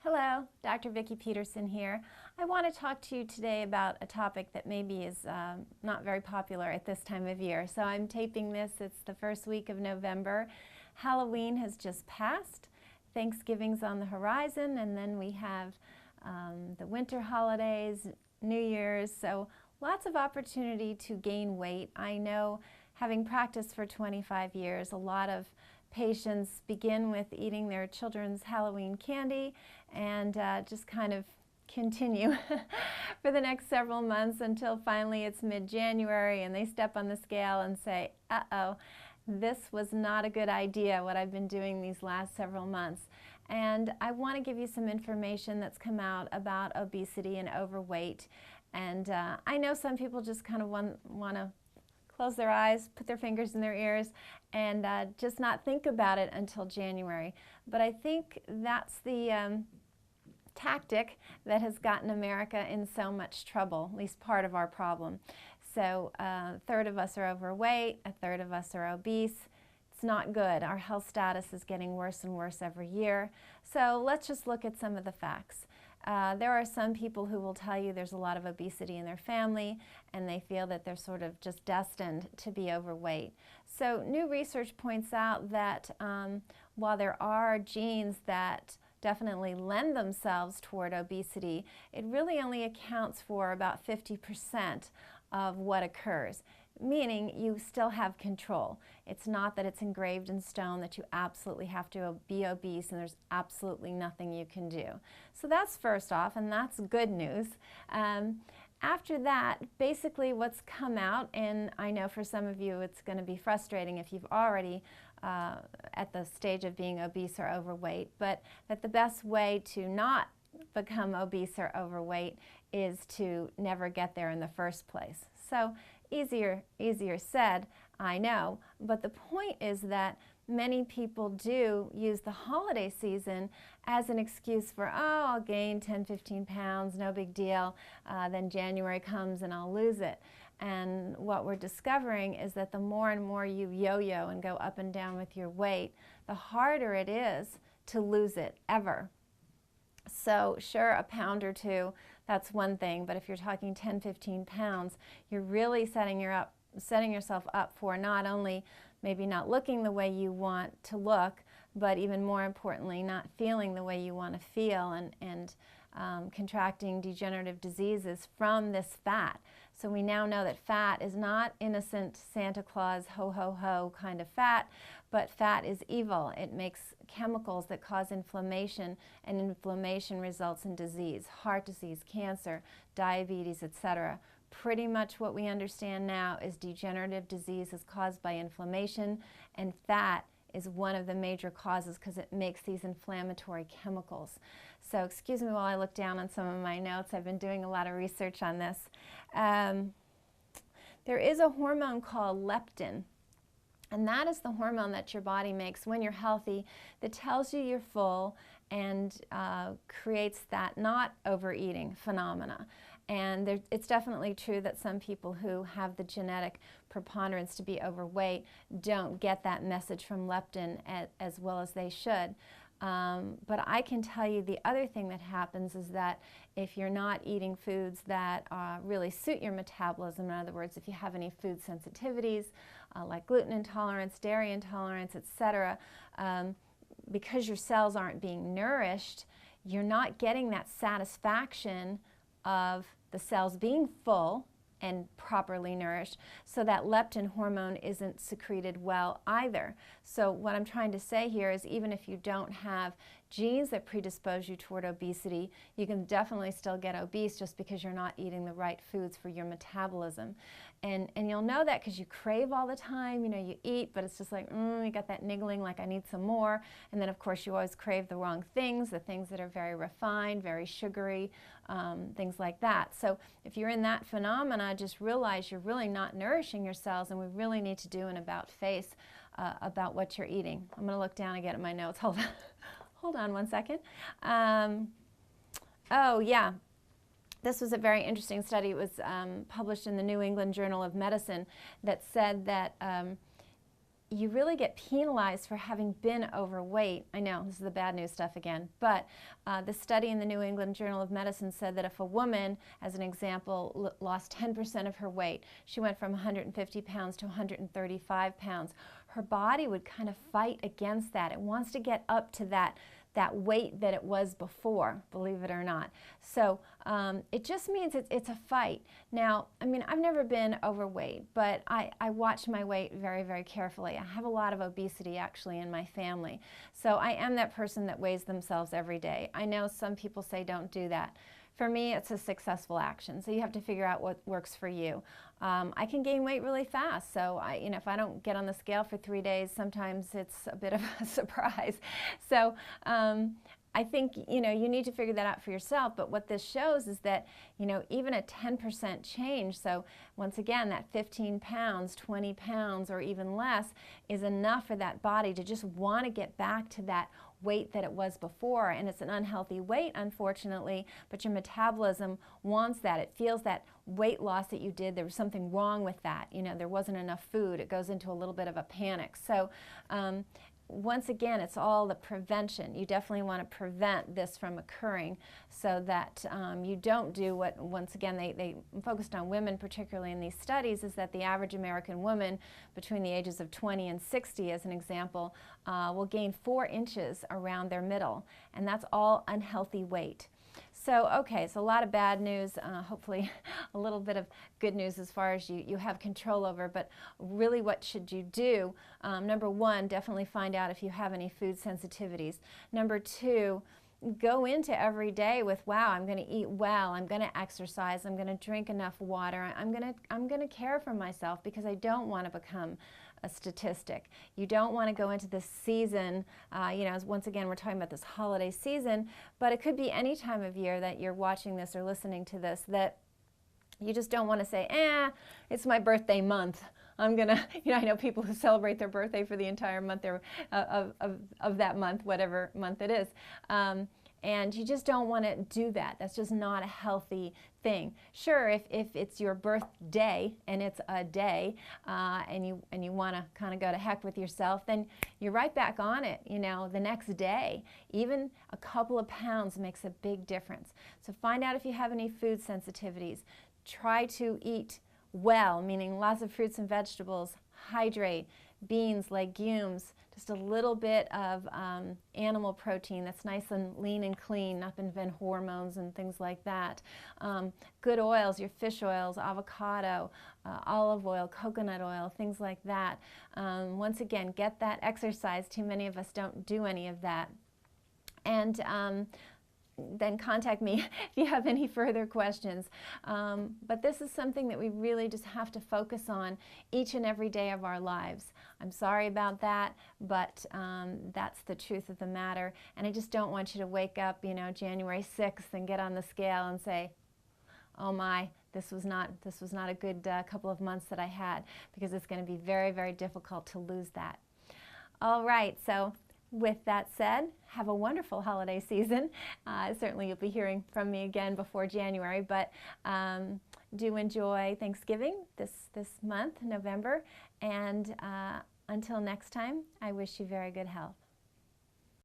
Hello, Dr. Vicki Peterson here. I want to talk to you today about a topic that maybe is not very popular at this time of year. So I'm taping this, it's the first week of November. Halloween has just passed, Thanksgiving's on the horizon, and then we have the winter holidays, New Year's, so lots of opportunity to gain weight. I know, having practiced for 25 years, a lot of patients begin with eating their children's Halloween candy and just kind of continue for the next several months until finally it's mid-January and they step on the scale and say, uh-oh, this was not a good idea, what I've been doing these last several months. And I want to give you some information that's come out about obesity and overweight. And I know some people just kind of want to close their eyes, put their fingers in their ears, and just not think about it until January. But I think that's the tactic that has gotten America in so much trouble, at least part of our problem. So a third of us are overweight, a third of us are obese. It's not good. Our health status is getting worse and worse every year. So let's just look at some of the facts. There are some people who will tell you there's a lot of obesity in their family and they feel that they're sort of just destined to be overweight. So new research points out that while there are genes that definitely lend themselves toward obesity, it really only accounts for about 50% of what occurs, meaning you still have control. It's not that it's engraved in stone that you absolutely have to be obese and there's absolutely nothing you can do. So that's first off, and that's good news. After that, basically what's come out, and I know for some of you it's going to be frustrating if you've already at the stage of being obese or overweight, but that the best way to not become obese or overweight is to never get there in the first place. So easier said, I know, but the point is that many people do use the holiday season as an excuse for, oh, I'll gain 10, 15 pounds, no big deal, then January comes and I'll lose it. And what we're discovering is that the more and more you yo-yo and go up and down with your weight, the harder it is to lose it ever. So sure, a pound or two, that's one thing, but if you're talking 10, 15 pounds, you're really setting yourself up for not only maybe not looking the way you want to look, but even more importantly, not feeling the way you want to feel and contracting degenerative diseases from this fat. So we now know that fat is not innocent Santa Claus, ho, ho, ho kind of fat, but fat is evil. It makes chemicals that cause inflammation, and inflammation results in disease, heart disease, cancer, diabetes, etc. Pretty much what we understand now is degenerative disease is caused by inflammation, and fat is one of the major causes because it makes these inflammatory chemicals. So excuse me while I look down on some of my notes. I've been doing a lot of research on this. There is a hormone called leptin, and that is the hormone that your body makes when you're healthy that tells you you're full and creates that not overeating phenomena. And it's definitely true that some people who have the genetic preponderance to be overweight don't get that message from leptin as well as they should. But I can tell you the other thing that happens is that if you're not eating foods that really suit your metabolism, in other words, if you have any food sensitivities like gluten intolerance, dairy intolerance, etc., because your cells aren't being nourished, you're not getting that satisfaction of the cells being full and properly nourished, so that leptin hormone isn't secreted well either. So what I'm trying to say here is even if you don't have genes that predispose you toward obesity, you can definitely still get obese just because you're not eating the right foods for your metabolism. And you'll know that because you crave all the time. You know, you eat, but it's just like, you got that niggling like I need some more. And then of course you always crave the wrong things, the things that are very refined, very sugary, things like that. So if you're in that phenomena, just realize you're really not nourishing your cells, and we really need to do an about-face about what you're eating. I'm going to look down again at my notes. Hold on. Hold on one second. Oh, yeah. This was a very interesting study. It was published in the New England Journal of Medicine that said that you really get penalized for having been overweight. I know, this is the bad news stuff again, but the study in the New England Journal of Medicine said that if a woman, as an example, lost 10% of her weight, she went from 150 pounds to 135 pounds, her body would kind of fight against that. It wants to get up to that weight that it was before, believe it or not. So it just means it's a fight. Now, I mean, I've never been overweight, but I watch my weight very, very carefully. I have a lot of obesity actually in my family. So I am that person that weighs themselves every day. I know some people say don't do that. For me, it's a successful action, so you have to figure out what works for you. I can gain weight really fast, so if I don't get on the scale for 3 days, sometimes it's a bit of a surprise. So I think you need to figure that out for yourself, but what this shows is that even a 10% change, so once again that 15 pounds, 20 pounds, or even less is enough for that body to just want to get back to that weight that it was before. And it's an unhealthy weight, unfortunately, but your metabolism wants that. It feels that weight loss that you did, there was something wrong with that. There wasn't enough food. It goes into a little bit of a panic. So once again, it's all the prevention. You definitely want to prevent this from occurring so that you don't do what, once again, they focused on women particularly in these studies, is that the average American woman between the ages of 20 and 60, as an example, will gain 4 inches around their middle, and that's all unhealthy weight. So, okay, so a lot of bad news, hopefully a little bit of good news as far as you have control over, but really what should you do? Number 1, definitely find out if you have any food sensitivities. Number 2, go into every day with, wow, I'm going to eat well, I'm going to exercise, I'm going to drink enough water, I'm going to care for myself because I don't want to become a statistic. You don't want to go into this season, once again we're talking about this holiday season, but it could be any time of year that you're watching this or listening to this that you just don't want to say, it's my birthday month. I'm gonna, I know people who celebrate their birthday for the entire month of that month, whatever month it is. And you just don't want to do that. That's just not a healthy thing. Sure, if it's your birthday and it's a day, and you want to kind of go to heck with yourself, then you're right back on it, the next day. Even a couple of pounds makes a big difference. So find out if you have any food sensitivities. Try to eat well, meaning lots of fruits and vegetables, hydrate, beans, legumes, just a little bit of animal protein that's nice and lean and clean, not been invent hormones and things like that. Good oils, your fish oils, avocado, olive oil, coconut oil, things like that. Once again, get that exercise. Too many of us don't do any of that. And then contact me if you have any further questions. But this is something that we really just have to focus on each and every day of our lives. I'm sorry about that, but that's the truth of the matter. And I just don't want you to wake up, January 6th and get on the scale and say, oh my, this was not a good couple of months that I had, because it's going to be very, very difficult to lose that. All right, so with that said, have a wonderful holiday season. Certainly you'll be hearing from me again before January, but do enjoy Thanksgiving this month, November, and until next time, I wish you very good health.